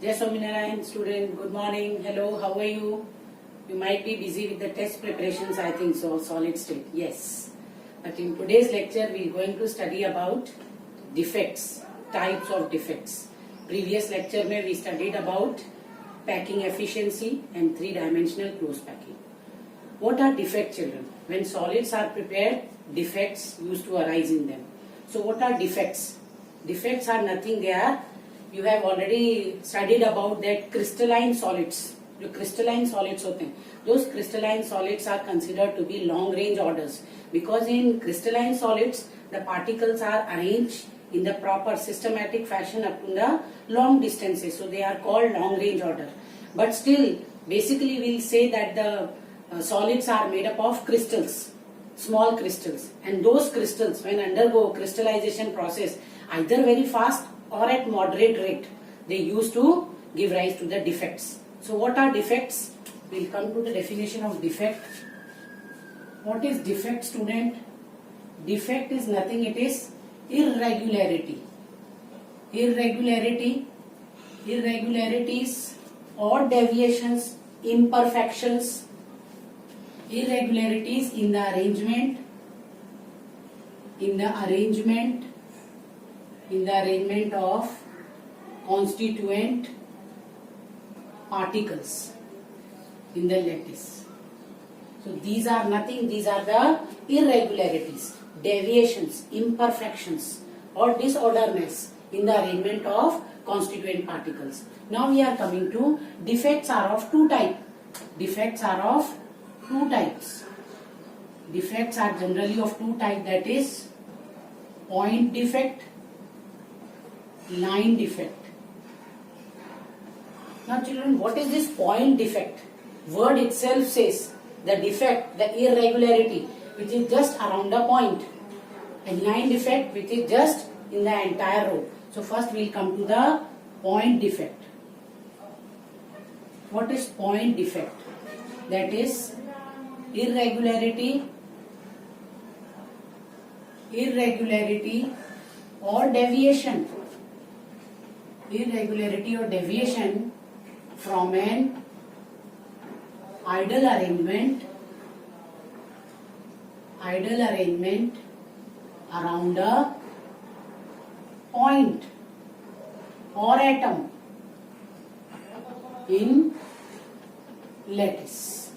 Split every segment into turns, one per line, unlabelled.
Jai Swaminarayan, student. Good morning. Hello, how are you? You might be busy with the test preparations, I think so, solid state. Yes. But in today's lecture, we are going to study about defects, types of defects. Previous lecture, we studied about packing efficiency and three-dimensional close packing. What are defects, children? When solids are prepared, defects used to arise in them. So what are defects? Defects are nothing. They are, you have already studied about that crystalline solids. जो crystalline solids होते हैं, those crystalline solids are considered to be long range orders because in crystalline solids the particles are arranged in the proper systematic fashion up to the long distances, so they are called long range order. But still, basically we'll say that the solids are made up of crystals, small crystals, and those crystals when undergo crystallization process either very fast or at moderate rate, they used to give rise to the defects. So what are defects? We'll come to the definition of defect. What is defect, student? Defect is nothing, it is irregularity. Irregularities or deviations, imperfections, irregularities in the arrangement of constituent particles in the lattice. So these are nothing, these are the irregularities, deviations, imperfections or disorderness in the arrangement of constituent particles. Now we are coming to defects are of two types. Defects are generally of two types, that is point defect, line defect. Now children, what is this point defect? Word itself says the defect, the irregularity which is just around the point, and line defect which is just in the entire row. So first we will come to the point defect. What is point defect? That is irregularity or deviation. Irregularity or deviation from an ideal arrangement around a point or atom in lattice.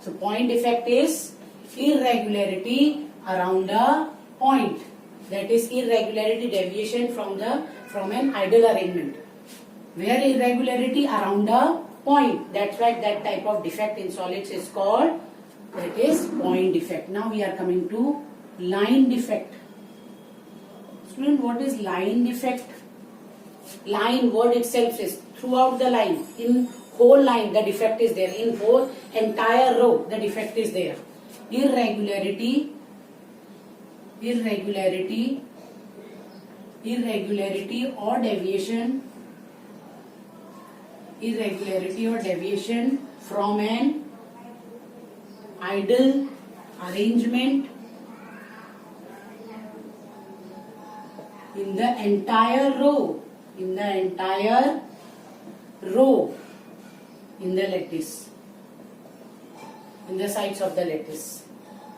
So point defect is irregularity around a point, that is irregularity, deviation from an ideal arrangement. Where irregularity around a point, that's why that type of defect in solids is called, that is point defect. Now we are coming to line defect. Student, what is line defect? Line, word itself says throughout the line, in whole line the defect is there, in whole entire row the defect is there. Irregularity or deviation from an ideal arrangement in the entire row in the lattice, in the sides of the lattice.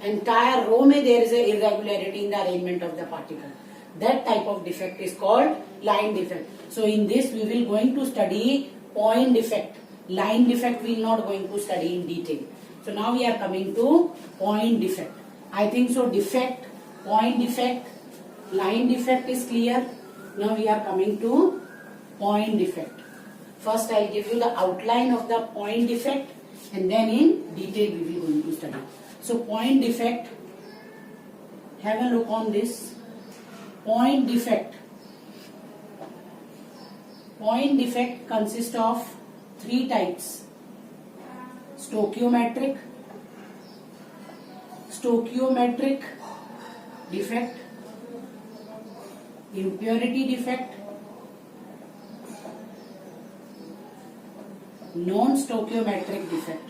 Entire row mein there is a irregularity in the arrangement of the particle. That type of defect is called line defect. So in this we will going to study point defect. Line defect we will not going to study in detail. So now we are coming to point defect. I think so defect, point defect, line defect is clear. Now we are coming to point defect. First I will give you the outline of the point defect and then in detail we will going to study. So point defect, have a look on this. Point defect consists of three types: stoichiometric defect, impurity defect, non-stoichiometric defect.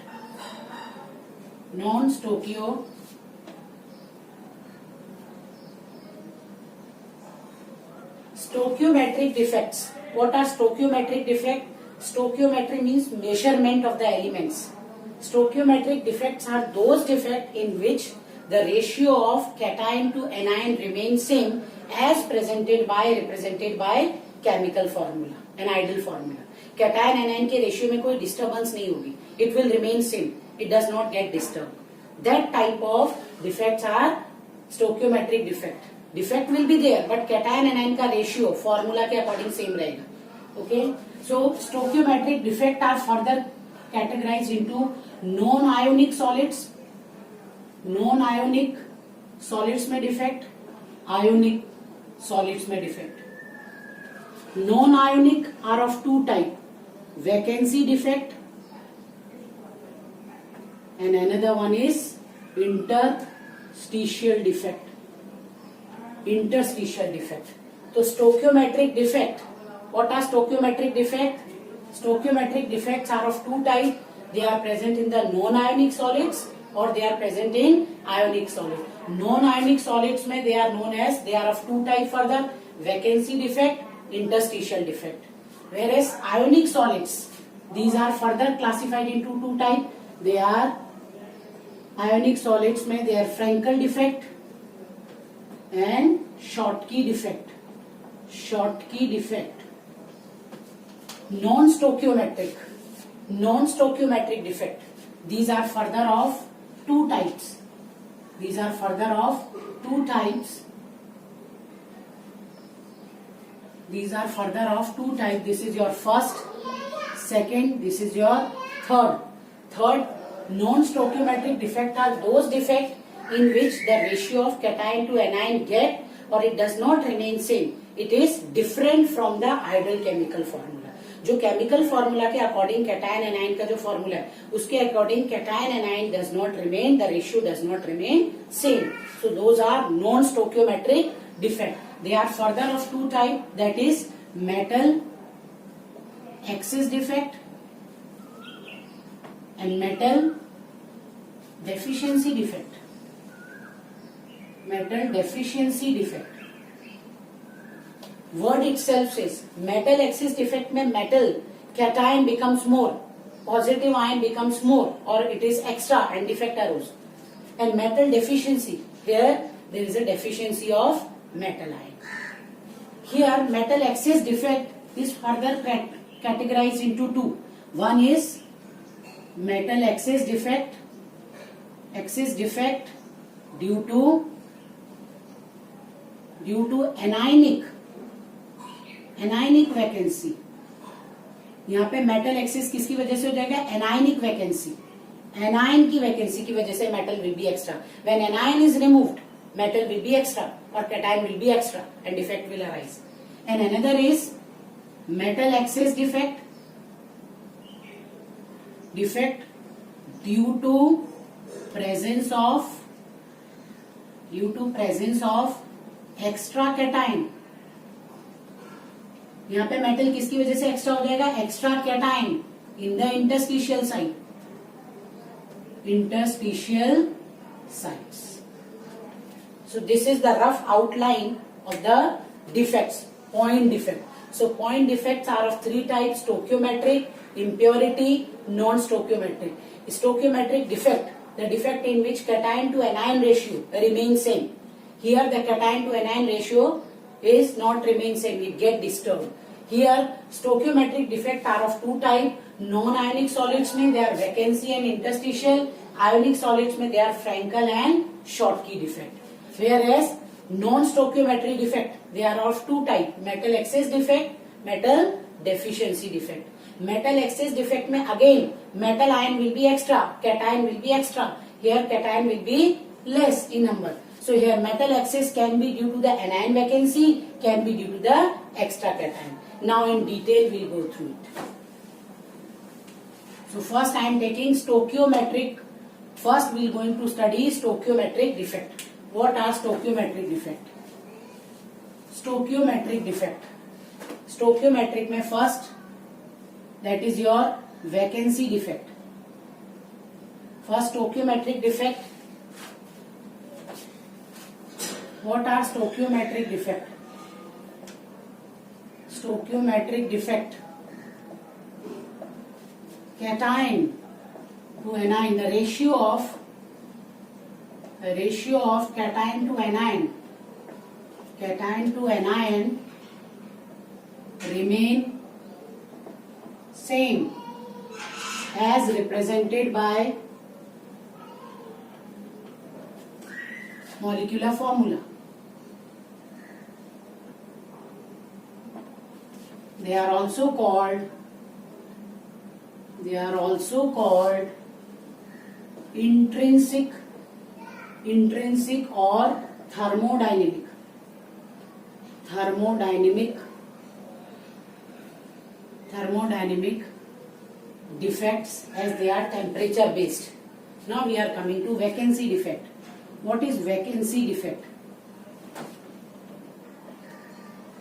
Stoichiometric defects What are stoichiometric defect? Stoichiometry means measurement of the elements. Stoichiometric defects are those defects in which the ratio of cation to anion remains same as represented by chemical formula, an ideal formula. Cation anion के ratio में कोई disturbance नहीं होगी. It will remain same. It does not get disturbed. That type of defects are stoichiometric defect. Defect will be there, but cation anion का ratio formula के according same रहेगा. Okay, so stoichiometric defect are further categorized into non-ionic solids. Non-ionic solids में defect, ionic solids में defect. Non-ionic are of two type: vacancy defect, and another one is interstitial defect. Interstitial defect. So stoichiometric defect. What are stoichiometric defect? Stoichiometric defects are of two types. They are present in the non-ionic solids or they are present in ionic solids. Non-ionic solids में they are known as, they are of two types further: vacancy defect, interstitial defect. Whereas ionic solids, these are further classified into two types. They are ionic solids में they are Frankel defect and Schottky defect. Schottky defect. Non-stoichiometric defect. These are further of two types. These are further of two types. These are further of two types. This is your first, second, this is your third. Third, non-stoichiometric defect are those defects in which the ratio of cation to anion get or it does not remain same. It is different from the ideal chemical formula. जो chemical formula के according cation anion का जो formula है उसके according cation anion does not remain, the ratio does not remain same. So those are non stoichiometric defect. They are further of two type, that is metal excess defect and metal deficiency defect. Metal deficiency defect. Word itself says metal axis defect में metal cation becomes more, positive ion becomes more, or it is extra and defect arose. And metal deficiency, here there is a deficiency of metal ion. Here metal axis defect is further categorized into two. One is metal axis defect due to anionic vacancy. यहाँ पे metal excess किसकी वजह से हो जाएगा? Anionic vacancy. Anion की vacancy की वजह से metal will be extra. When anion is removed metal will be extra और cation will be extra and defect will arise. And another is metal excess defect due to presence of extra cation. यहाँ पे metal किसकी वजह से extra हो जाएगा? Extra cation in the interstitial sites. So this is the rough outline of the defects, point defect. So point defects are of three types: stoichiometric, impurity, non-stoichiometric. Stoichiometric defect, the defect in which cation to anion ratio remains same. Here the cation to anion ratio is not remain same, it get disturbed. Here stoichiometric defect are of two type. Non-ionic solids में they are vacancy and interstitial. Ionic solids में they are Frankel and Schottky defect. Whereas non-stoichiometric defect they are of two type: metal excess defect, metal deficiency defect. Metal excess defect में again metal ion will be extra, cation will be extra. Here cation will be less in number. So here metal excess can be due to the anion vacancy, can be due to the extra cation. Now in detail we'll go through it. So first I am taking stoichiometric. First we are going to study stoichiometric defect. What are stoichiometric defect? Stoichiometric defect. Stoichiometric में first that is your vacancy defect. First stoichiometric defect. What are stoichiometric defect? stoichiometric defect, cation to anion, the ratio of cation to anion remain same as represented by molecular formula. They are also called intrinsic or thermodynamic defects, as they are temperature based. Now we are coming to vacancy defect. What is vacancy defect?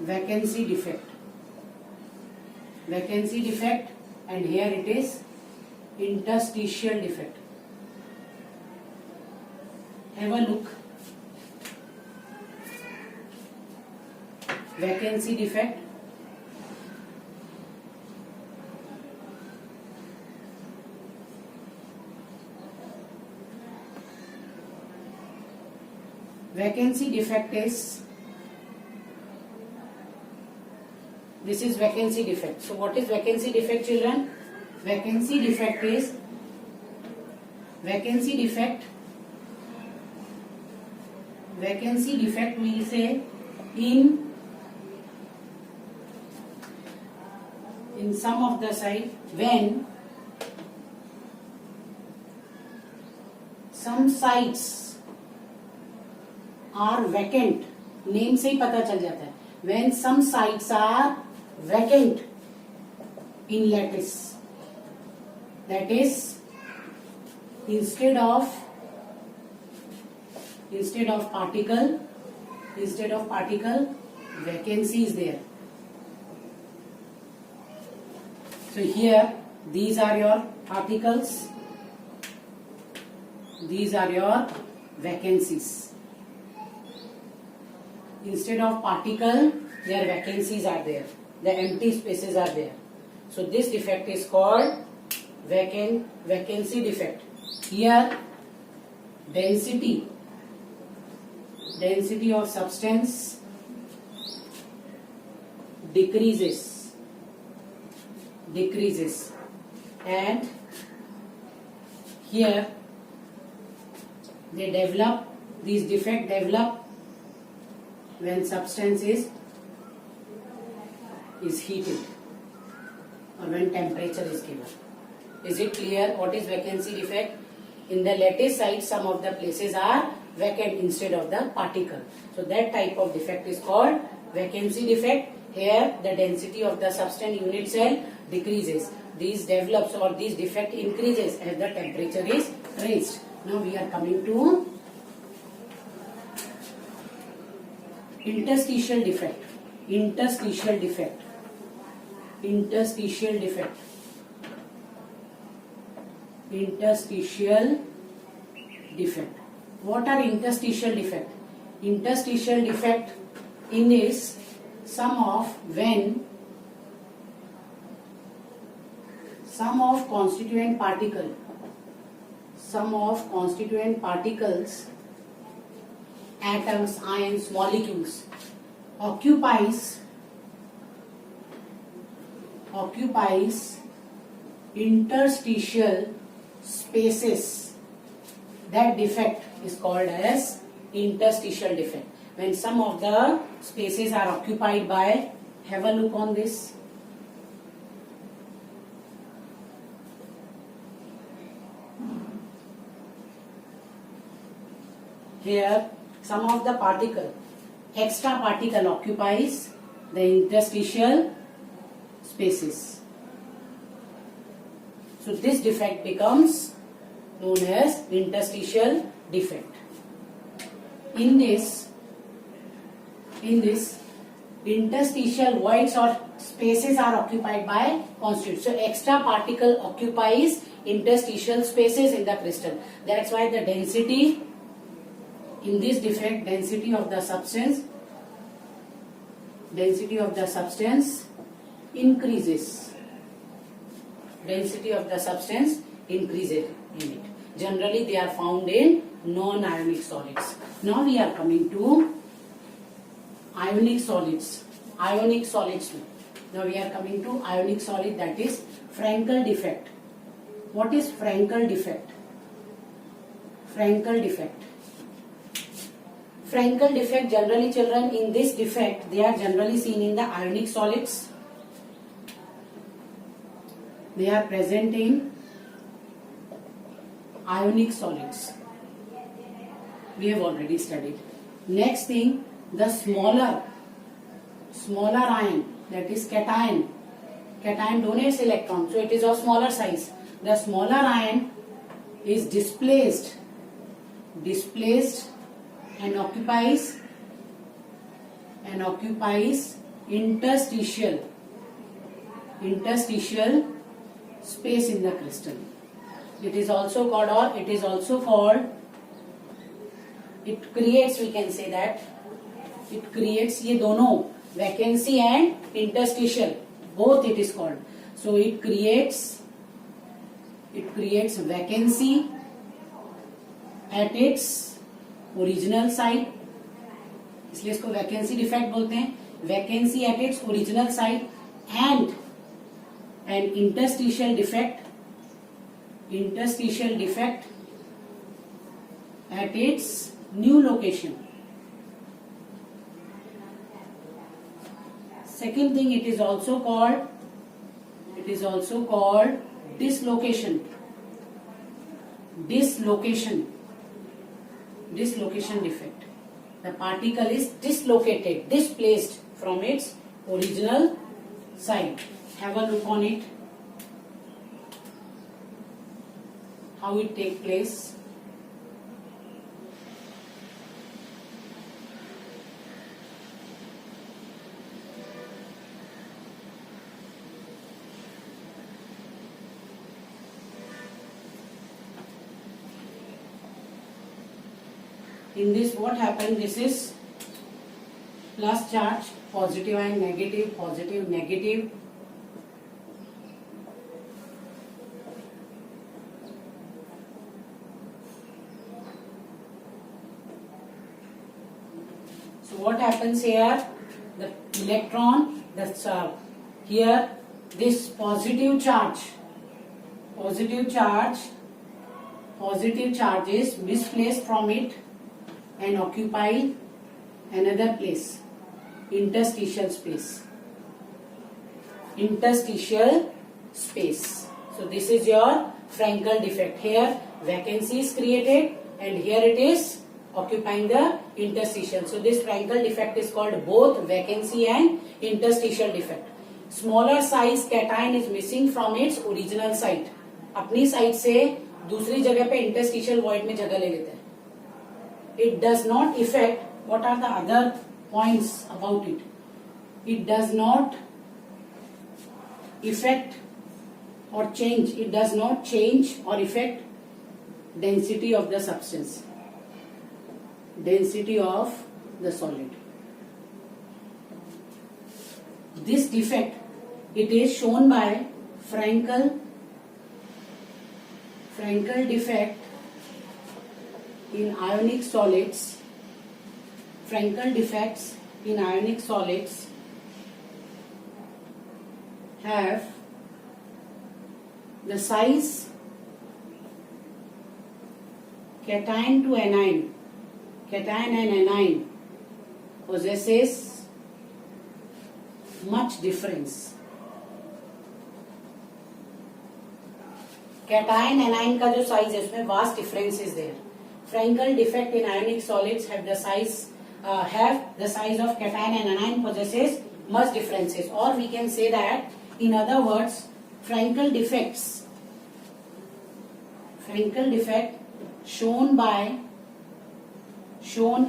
Vacancy defect, and here it is interstitial defect. Have a look. Vacancy defect. Vacancy defect is, this is vacancy defect. So what is vacancy defect, children? Vacancy defect we say in some of the site when some sites are vacant. Name से ही पता चल जाता है. When some sites are vacant in lattice, that is instead of particle, vacancy is there. So here these are your particles, these are your vacancies. Instead of particle, their vacancies are there, the empty spaces are there. So this defect is called vacancy defect. Here density of substance decreases, and here these defects develop when substance is heated or when temperature is given. Is it clear what is vacancy defect? In the lattice site, some of the places are vacant instead of the particle. So that type of defect is called vacancy defect. Here the density of the substance unit cell decreases. These develops or these defect increases as the temperature is raised. Now we are coming to interstitial defect. What are interstitial defect? Interstitial defect in is when some of constituent particles, atoms, ions, molecules occupies interstitial spaces. That defect is called as interstitial defect. When some of the spaces are occupied by, have a look on this. Here some of the extra particle occupies the interstitial spaces. So this defect becomes known as interstitial defect. In this interstitial voids or spaces are occupied by constituents. So extra particle occupies interstitial spaces in the crystal. That's why the density in this defect, density of the substance increases. Density of the substance increases in it. Generally, they are found in non-ionic solids. Now we are coming to ionic solids. Ionic solids. Now we are coming to ionic solid, that is Frankel defect. What is Frankel defect? Frankel defect. Frankel defect, generally children, in this defect they are generally seen in the ionic solids. They are present in ionic solids. We have already studied. Next thing, the smaller ion, that is cation. Cation donates electron, so it is of smaller size. The smaller ion is displaced and occupies interstitial space in the crystal. It is also called, it creates, we can say that, it creates ये दोनों, vacancy and interstitial, both it is called. So it creates vacancy at its original site, इसलिए इसको vacancy defect बोलते हैं. Vacancy at its original site and an interstitial defect at its new location. Second thing, it is also called dislocation defect. The particle is displaced from its original site. Have a look on it, how it takes place. In this, what happened? This is plus charge, positive and negative, positive, negative. So what happens here? The electron, here this positive charge is misplaced from it and occupy another place, interstitial space. So this is your Frankel defect. Here vacancy is created and here it is occupying the interstitial. So this Frankel defect is called both vacancy and interstitial defect. Smaller size cation is missing from its original site. अपनी site से दूसरी जगह पे interstitial void में जगह ले लेते हैं. It does not affect. What are the other points about it? It does not affect or change. It does not change or affect density of the substance, density of the solid. This defect, it is shown by Frankel defect in ionic solids. Frankel defects in ionic solids have the size cation to anion. Cation and anion possesses much difference. Cation anion का जो size है उसमें vast difference is there. Frankel defect in ionic solids have the size of cation and anion possesses much differences. Or we can say that, in other words, Frankel defect shown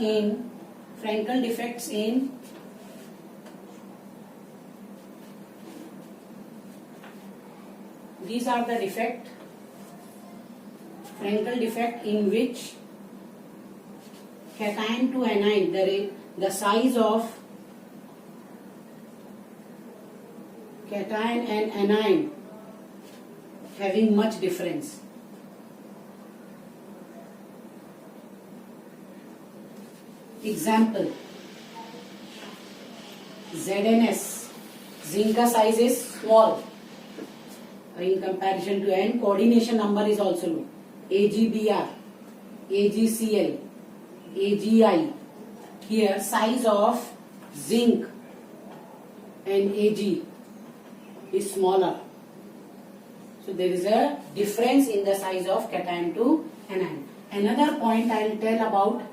in Frankel defects in these are the defect. Frankel defect in which cation to anion, the size of cation and anion having much difference. Example, ZnS, zinc का size is small in comparison to N. Coordination number is also low. AgBr, AgCl, AgI. Here size of zinc and Ag is smaller. So there is a difference in the size of cation to anion. Another point I will tell about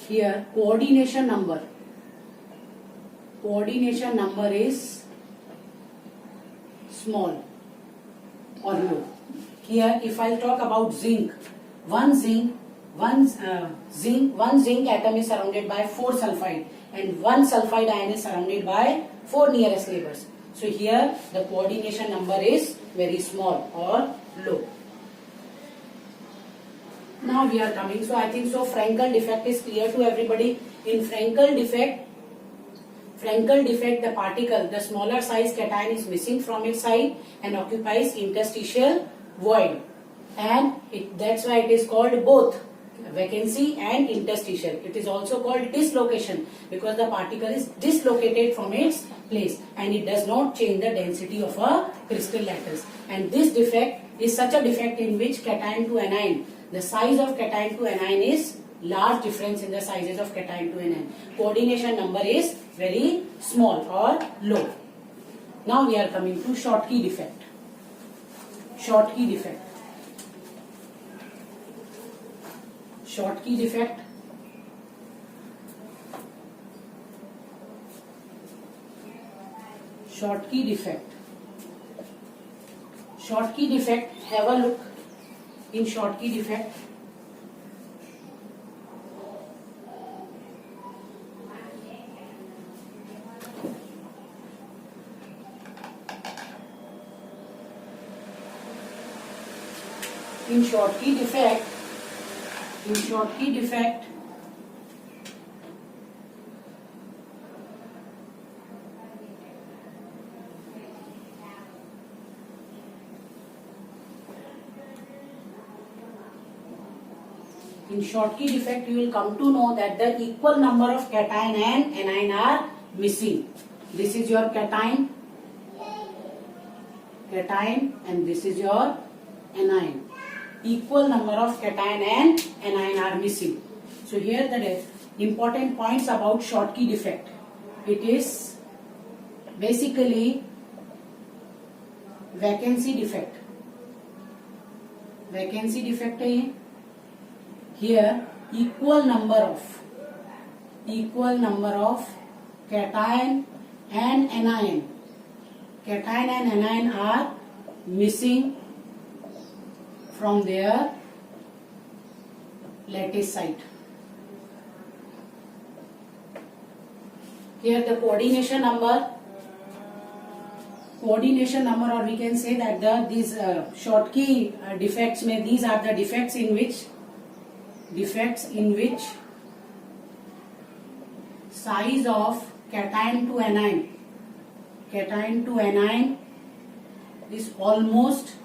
here, coordination number. Coordination number is small or low. Here if I talk about zinc, one zinc atom is surrounded by 4 sulfide and one sulfide ion is surrounded by 4 nearest neighbors. So here the coordination number is very small or low. Now we are coming, so I think so Frankel defect is clear to everybody. In Frankel defect the particle, the smaller size cation is missing from its side and occupies interstitial void, and that's why it is called both vacancy and interstitial. It is also called dislocation because the particle is dislocated from its place and it does not change the density of a crystal lattice. And this defect is such a defect in which cation to anion, the size of cation to anion is large difference in the sizes of cation to anion. Coordination number is very small or low. Now we are coming to Schottky defect. Schottky defect. Schottky defect. Schottky defect. Schottky defect. Have a look in Schottky defect. In Schottky defect, in Schottky defect, you will come to know that the equal number of cation and anion are missing. This is your cation, and this is your anion. Equal number of cation and anion are missing. So here the important points about Schottky defect. It is basically vacancy defect. Vacancy defect है ये. Here equal number of cation and anion. Cation and anion are missing from their lattice site. Here the coordination number, or we can say that these Schottky defects these are the defects in which size of cation to anion is almost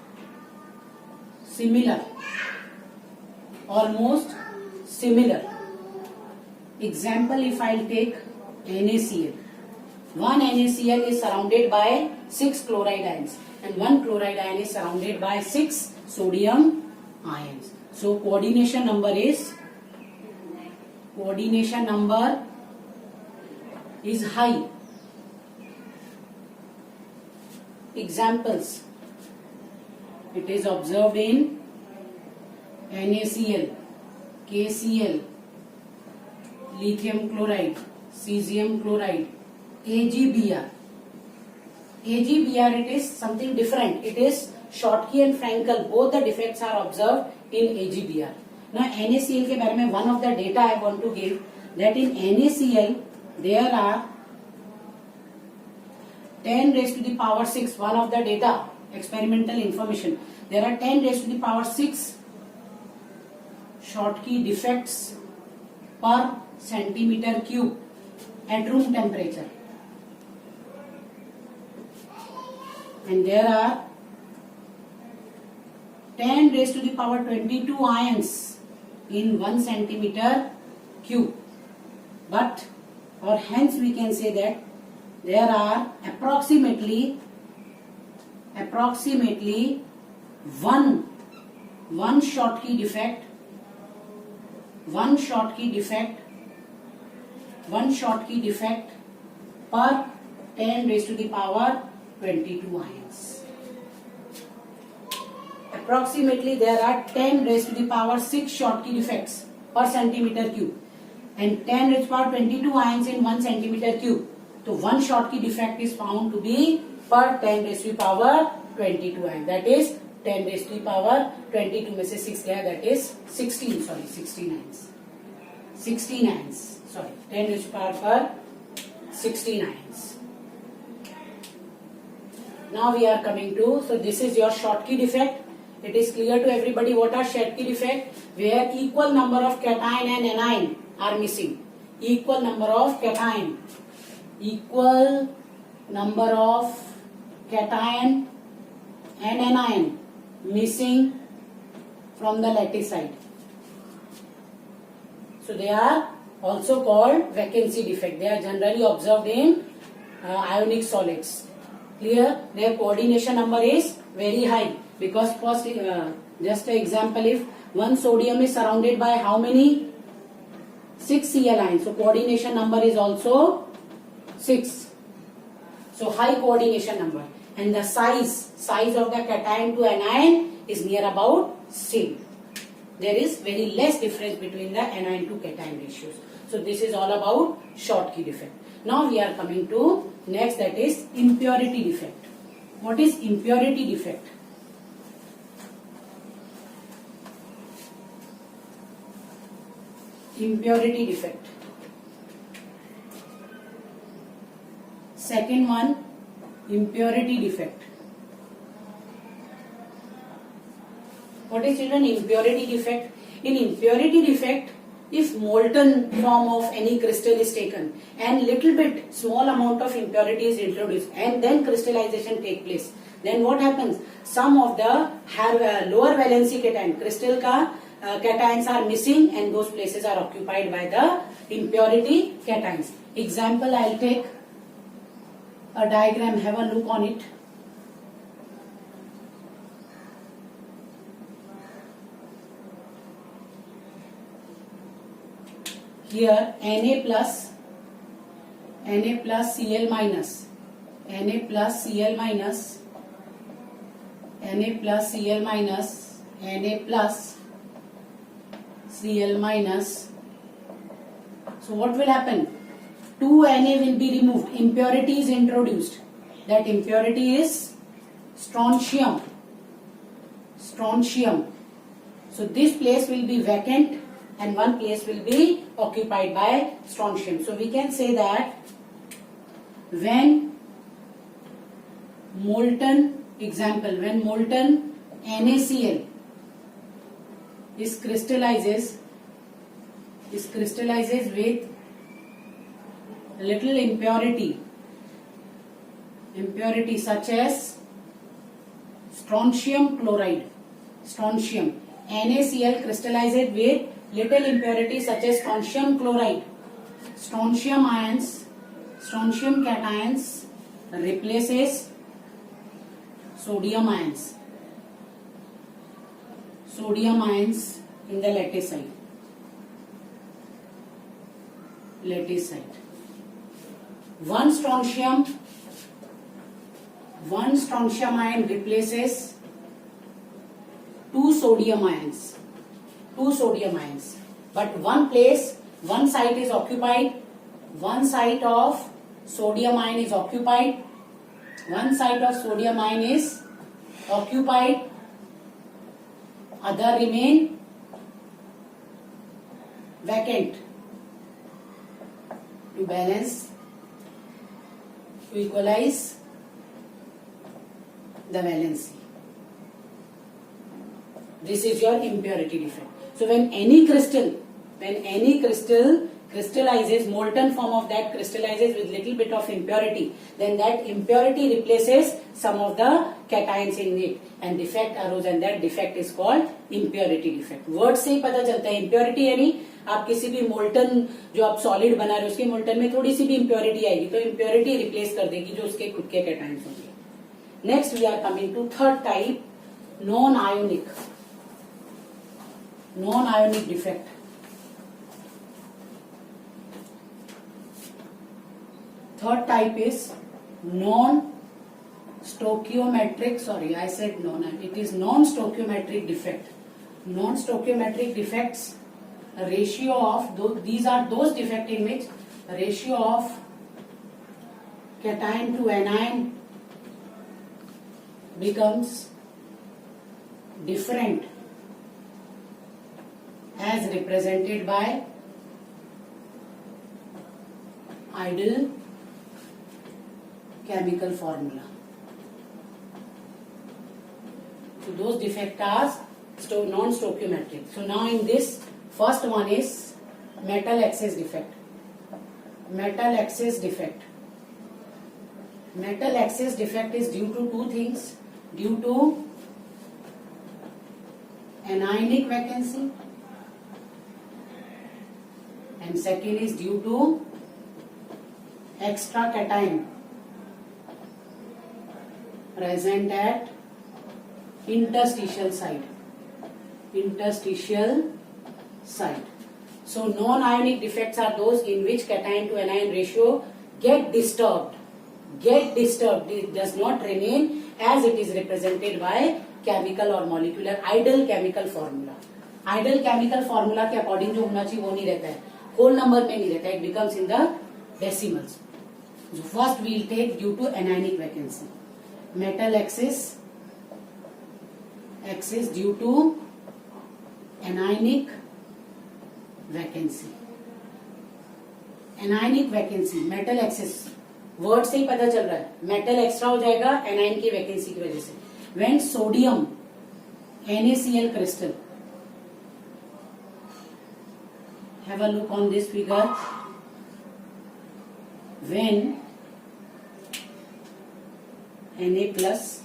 similar. Example, if I will take NaCl. One NaCl is surrounded by 6 chloride ions and one chloride ion is surrounded by 6 sodium ions. So coordination number is high. Examples, it is observed in NaCl, KCl, lithium chloride, cesium chloride, AgBr. AgBr, it is something different. It is Schottky and Frankel. Both the defects are observed in AgBr. Now NaCl के बारे में one of the data I want to give, that in NaCl there are 10 raised to the power 6. One of the data, experimental information. There are 10 raised to the power 6 Schottky defects per centimeter cube at room temperature. and there are 10 raised to the power 22 ions in 1 centimeter cube. But, or hence we can say that there are approximately one Schottky defect per 10 raised to the power 22 ions. Approximately there are 10 raised to the power 6 Schottky defects per centimeter cube and 10 raised to the power 22 ions in 1 centimeter cube. So one Schottky defect is found to be per 10 raised to the power 22 ions. That is 10 raised to the power 22 में से 6 गया, that is 16 ions. 16 ions. Sorry, 10 raised to the power per 16 ions. Now we are coming to, so this is your Schottky defect. It is clear to everybody what are Schottky defect, where equal number of cation and anion are missing. Equal number of cation and anion missing from the lattice side. So they are also called vacancy defect. They are generally observed in ionic solids. Clear? Their coordination number is very high because first, just an example, if one sodium is surrounded by how many? 6 Cl ions. So coordination number is also 6. So high coordination number. And the size of the cation to anion is near about same. There is very less difference between the anion to cation ratios. So this is all about Schottky defect. Now we are coming to next, that is impurity defect. What is impurity defect? Impurity defect. Second one, impurity defect. What is children impurity defect? In impurity defect, if molten form of any crystal is taken and little bit small amount of impurity is introduced and then crystallization take place, then what happens? Some of the lower valency cation, crystal ka cations are missing and those places are occupied by the impurity cations. Example, I will take a diagram, have a look on it. Here Na plus Cl minus, Na plus Cl minus, Na plus Cl minus, Na plus Cl minus. So what will happen? 2 Na will be removed. Impurity is introduced. That impurity is strontium. So this place will be vacant and one place will be occupied by strontium. So we can say that when molten, example, when molten NaCl is crystallizes with little impurity such as strontium chloride. NaCl crystallizes with little impurity such as strontium chloride. Strontium cations replaces sodium ions in the lattice site. One strontium ion replaces 2 sodium ions. But one site is occupied, one site of sodium ion is occupied, other remain vacant to balance, to equalize the valency. This is your impurity defect. So when any crystal crystallizes, molten form of that crystallizes with little bit of impurity, then that impurity replaces some of the cations in it and defect arose, and that defect is called impurity defect. Word से ही पता चलता है impurity यानी आप किसी भी molten जो आप सॉलिड बना रहे हो उसके मोल्टन में थोड़ी सी भी impurity आएगी तो impurity रिप्लेस कर देगी जो उसके खुद के cations होंगे. Next we are coming to third type, non-ionic defect. Third type is non-stoichiometric, sorry I said non, it is non-stoichiometric defect. Non-stoichiometric defects, ratio of, these are those defects in which ratio of cation to anion becomes different as represented by ideal chemical formula. So those defects are non-stoichiometric. So now in this, first one is metal excess defect. Metal excess defect. Metal excess defect is due to two things. Due to anionic vacancy, and second is due to extra cation present at interstitial site. So non-ionic defects are those in which cation to anion ratio get disturbed. It does not remain as it is represented by chemical or molecular ideal chemical formula. Ideal chemical formula के according जो होना चाहिए वो नहीं रहता है, whole number में नहीं रहता है, it becomes in the decimals. So first we will take due to anionic vacancy. Metal excess due to anionic vacancy. Anionic vacancy, metal excess, word से ही पता चल रहा है, मेटल एक्स्ट्रा हो जाएगा एनाइन की वैकेंसी की वजह से. When sodium NaCl crystal, have a look on this figure. When Na plus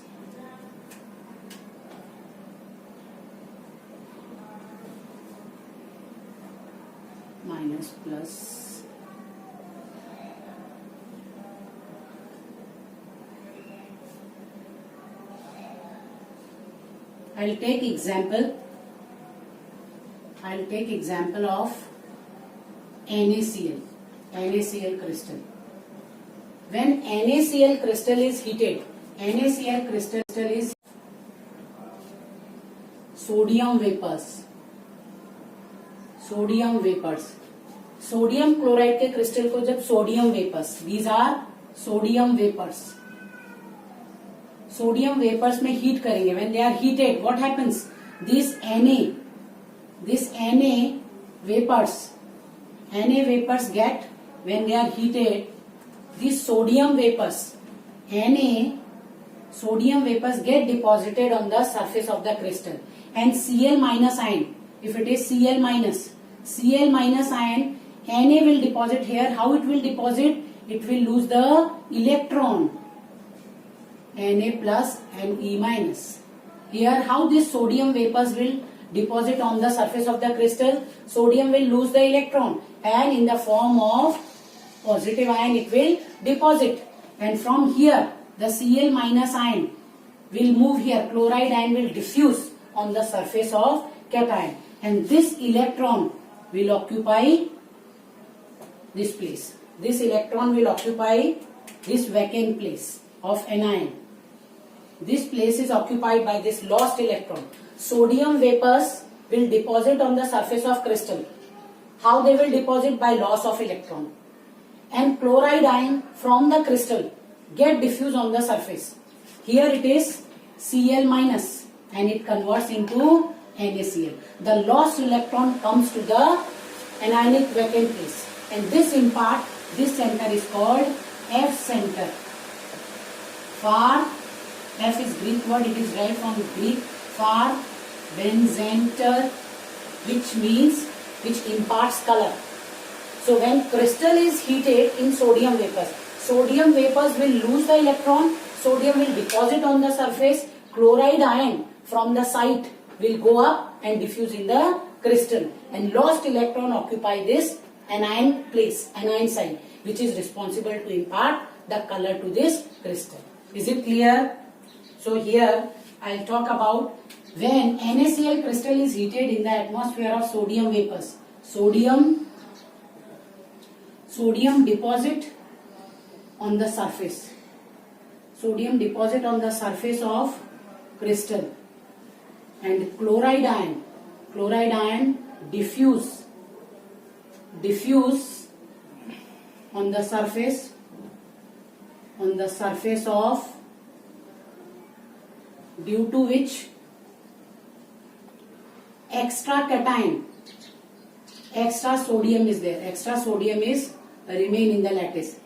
minus plus I'll take example of NaCl crystal. When NaCl crystal is heated, NaCl crystal is sodium vapors. Sodium chloride के crystal को जब sodium vapors, these are sodium vapors. Sodium vapours में heat करेंगे. When they are heated what happens, this Na vapors get, when they are heated, these sodium vapors get deposited on the surface of the crystal, and Cl minus ion, if it is Cl minus ion, Na will deposit here. How it will deposit? It will lose the electron, Na plus and E minus. Here how this sodium vapors will deposit on the surface of the crystal? Sodium will lose the electron and in the form of positive ion it will deposit, and from here the Cl minus ion will move here, chloride ion will diffuse on the surface of cation, and this electron will occupy this place. This electron will occupy this vacant place of anion. This place is occupied by this lost electron. Sodium vapors will deposit on the surface of crystal. How they will deposit? By loss of electron. And chloride ion from the crystal get diffused on the surface. Here it is Cl minus and it converts into NaCl. The lost electron comes to the anionic vacant place, and this center is called F center. Far, F is Greek word, it is derived from Greek far benzenter, which imparts color. So when crystal is heated in sodium vapors will lose the electron, sodium will deposit on the surface, chloride ion from the site will go up and diffuse in the crystal, and lost electron occupy this anion place, anion site, which is responsible to impart the color to this crystal. Is it clear? So here I'll talk about when NaCl crystal is heated in the atmosphere of sodium vapors. Sodium deposit on the surface. Sodium deposit on the surface of crystal, and chloride ion diffuse on the surface of, due to which extra sodium is there. Extra sodium is remain in lattice,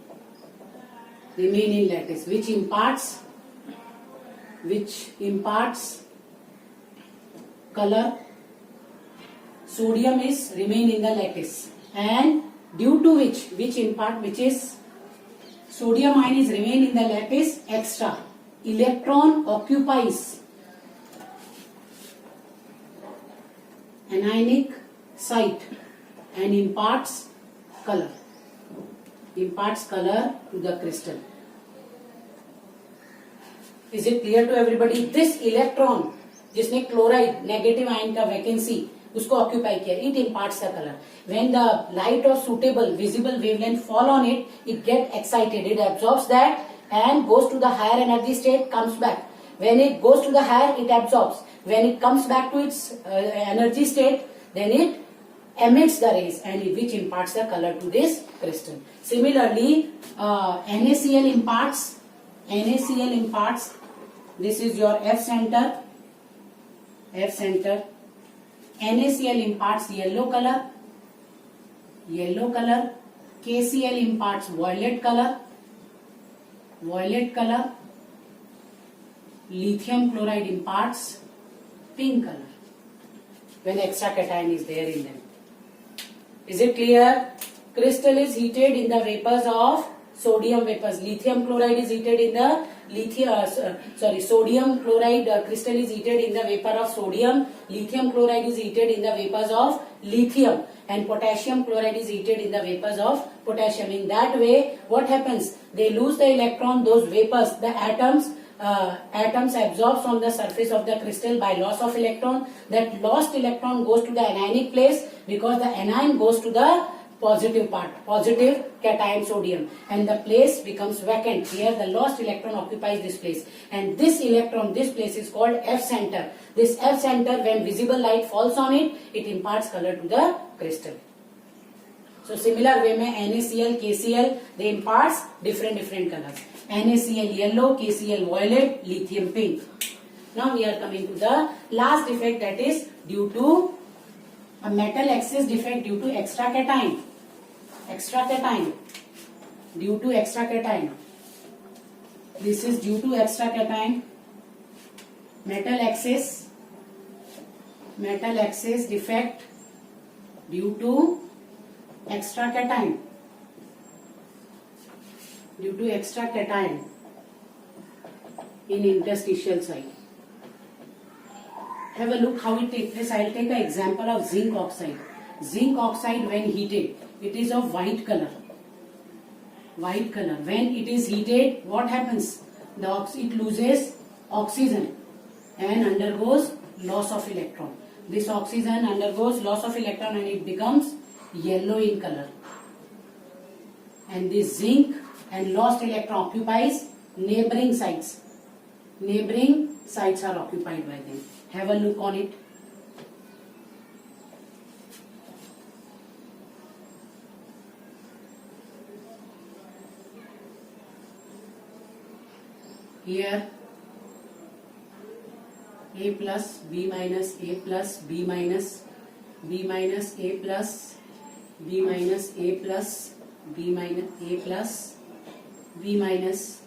which imparts color. Sodium is remain in the lattice, and due to which is sodium ion is remain in the lattice, extra electron occupies anionic site and imparts color to the crystal. Is it clear to everybody? This electron जिसने chloride negative ion का vacancy उसको occupy किया, it imparts the colour. When the light of suitable visible wavelength fall on it, it get excited, it absorbs that and goes to the higher energy state, comes back. When it goes to the higher, it absorbs. When it comes back to its energy state, then it emits the rays, and which imparts the color to this crystal. Similarly, NaCl imparts. This is your F center. NaCl imparts yellow color. KCl imparts violet color. Lithium chloride imparts pink color when extra cation is there in them. Is it clear? Crystal is heated in the vapors of sodium vapors. Lithium chloride is heated in the sodium chloride crystal is heated in the vapor of sodium. Lithium chloride is heated in the vapors of lithium, and potassium chloride is heated in the vapors of potassium. In that way, what happens? They lose the electron. Those vapors, the atoms absorbs on the surface of the crystal by loss of electron. That lost electron goes to the anionic place, because the anion goes to the positive part, positive cation sodium, and the place becomes vacant. Here the lost electron occupies this place, and this place is called F center. This F center, when visible light falls on it, it imparts color to the crystal. So similar way में NaCl, KCl, they imparts different colors. NaCl yellow, KCl violet, lithium pink. Now we are coming to the last defect, that is due to a metal excess defect due to extra cation. Due to extra cation. This is due to extra cation. Metal excess defect due to extra cation. In interstitial site. Have a look how it takes place. I will take an example of zinc oxide. Zinc oxide, when heated, it is of white color. When it is heated, what happens? It loses oxygen and undergoes loss of electron. This oxygen undergoes loss of electron and it becomes yellow in color. And this zinc and lost electron occupies neighboring sites. Neighboring sites are occupied by them. Have a look on it. Here A plus, B minus, A plus, B minus, B minus, A plus, B minus, A plus, B minus, A plus, B minus,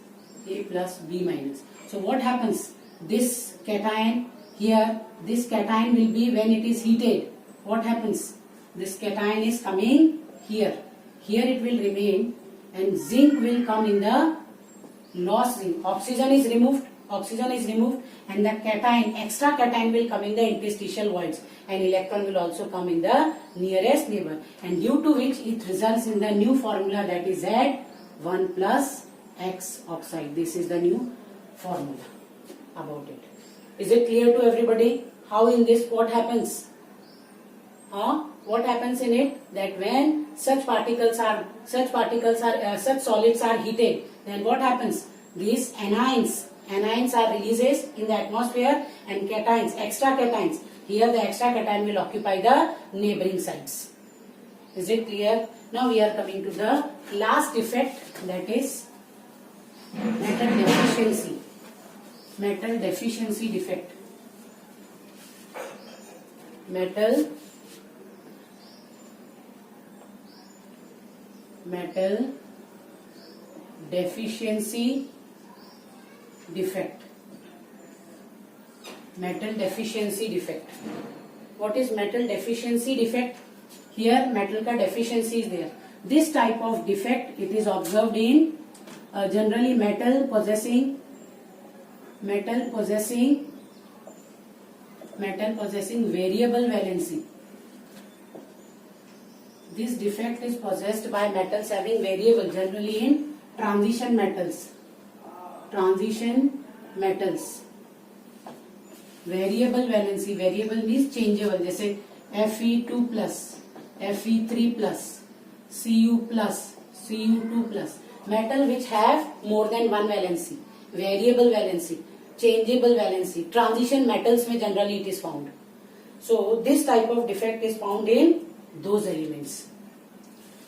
A plus, B minus. So what happens? This cation here, this cation will be when it is heated. What happens? This cation is coming here. here it will remain, and zinc will come in the lost zinc. Oxygen is removed, and the cation, extra cation will come in the interstitial voids, and electron will also come in the nearest neighbor, and due to which it results in the new formula, that is Z1 plus X oxide. This is the new formula about it. Is it clear to everybody? How in this what happens? What happens in it? That when such solids are heated, then what happens? These anions are released in the atmosphere, and cations, extra cations. Here the extra cation will occupy the neighboring sites. Is it clear? Now we are coming to the last defect, that is metal deficiency. Metal deficiency defect. Metal deficiency defect. Metal deficiency defect. What is metal deficiency defect? Here metal ka deficiency is there. This type of defect, it is observed in generally metal possessing variable valency. This defect is possessed by metals having variable, generally in transition metals. Variable valency, variable means changeable. जैसे Fe2 plus, Fe3 plus, Cu plus, Cu2 plus. Metal which have more than one valency, variable valency, changeable valency. Transition metals में generally it is found. So this type of defect is found in those elements.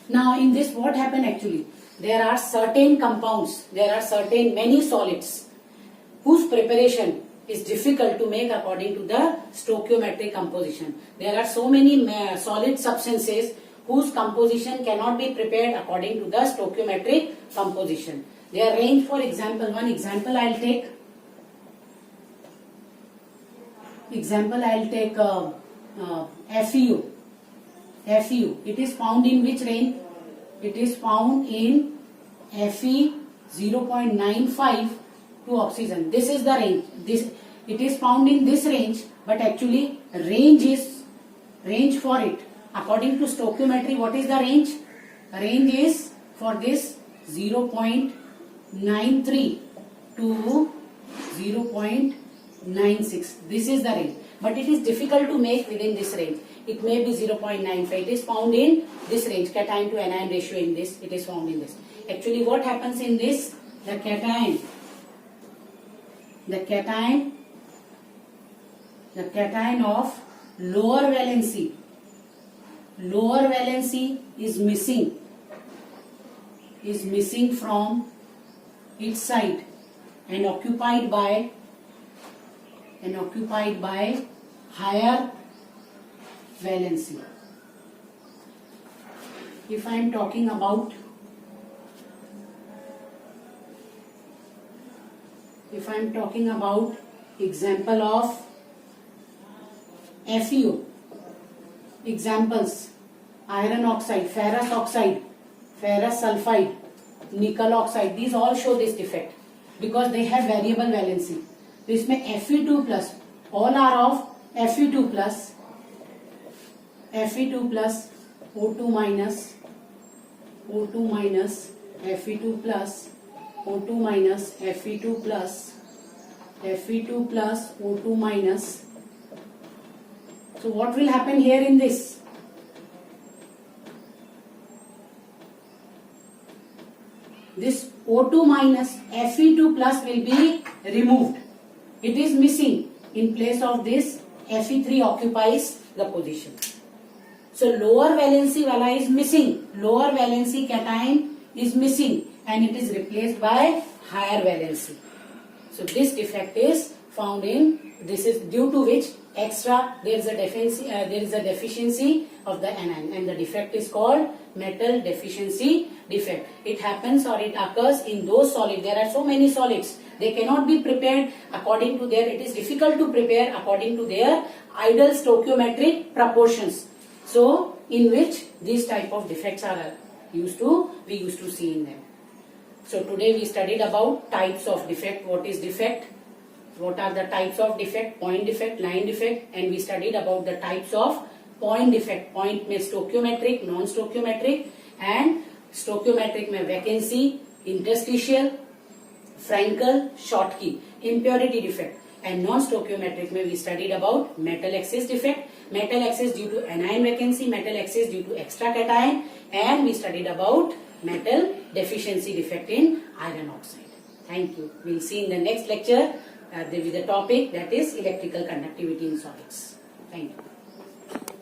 Now in this what happened actually? There are certain compounds, many solids whose preparation is difficult to make according to the stoichiometric composition. There are so many solid substances whose composition cannot be prepared according to the stoichiometric composition. They are ranged, for example, one example I will take. FeU. It is found in which range? It is found in Fe 0.95 to oxygen. This is the range. It is found in this range, but actually range for it. According to stoichiometry, what is the range? Range is for this 0.93 to 0.96. This is the range. But it is difficult to make within this range. It may be 0.95. It is found in this range. Cation to anion ratio in this. It is found in this. Actually, what happens in this? The cation of lower valency is missing from its side and occupied by higher valency. If I am talking about example of FeO, examples: iron oxide, ferrous sulfide, nickel oxide. These all show this defect because they have variable valency. तो इसमें Fe2 plus, all are of Fe2 plus, O2 minus, Fe2 plus, O2 minus, Fe2 plus, O2 minus. So what will happen here in this? This O2 minus Fe2 plus will be removed. It is missing. In place of this, Fe3 occupies the position. So lower valency wala is missing. Lower valency cation is missing, and it is replaced by higher valency. So this defect is found in. This is due to which there is a deficiency of the anion, and the defect is called metal deficiency defect. It happens or it occurs in those solids. There are so many solids. They cannot be prepared according to it is difficult to prepare according to their ideal stoichiometric proportions. So, in which these type of defects are we used to see in them. So today we studied about types of defect. What is defect? What are the types of defect? Point defect, line defect, and we studied about the types of point defect. Point में stoichiometric, non-stoichiometric, and stoichiometric में vacancy, interstitial, Frankel, Schottky, impurity defect, and non-stoichiometric में we studied about metal excess defect, metal excess due to anion vacancy, metal excess due to extra cation, and we studied about metal deficiency defect in iron oxide. Thank you. We'll see in the next lecture with the topic that is electrical conductivity in solids. Thank you.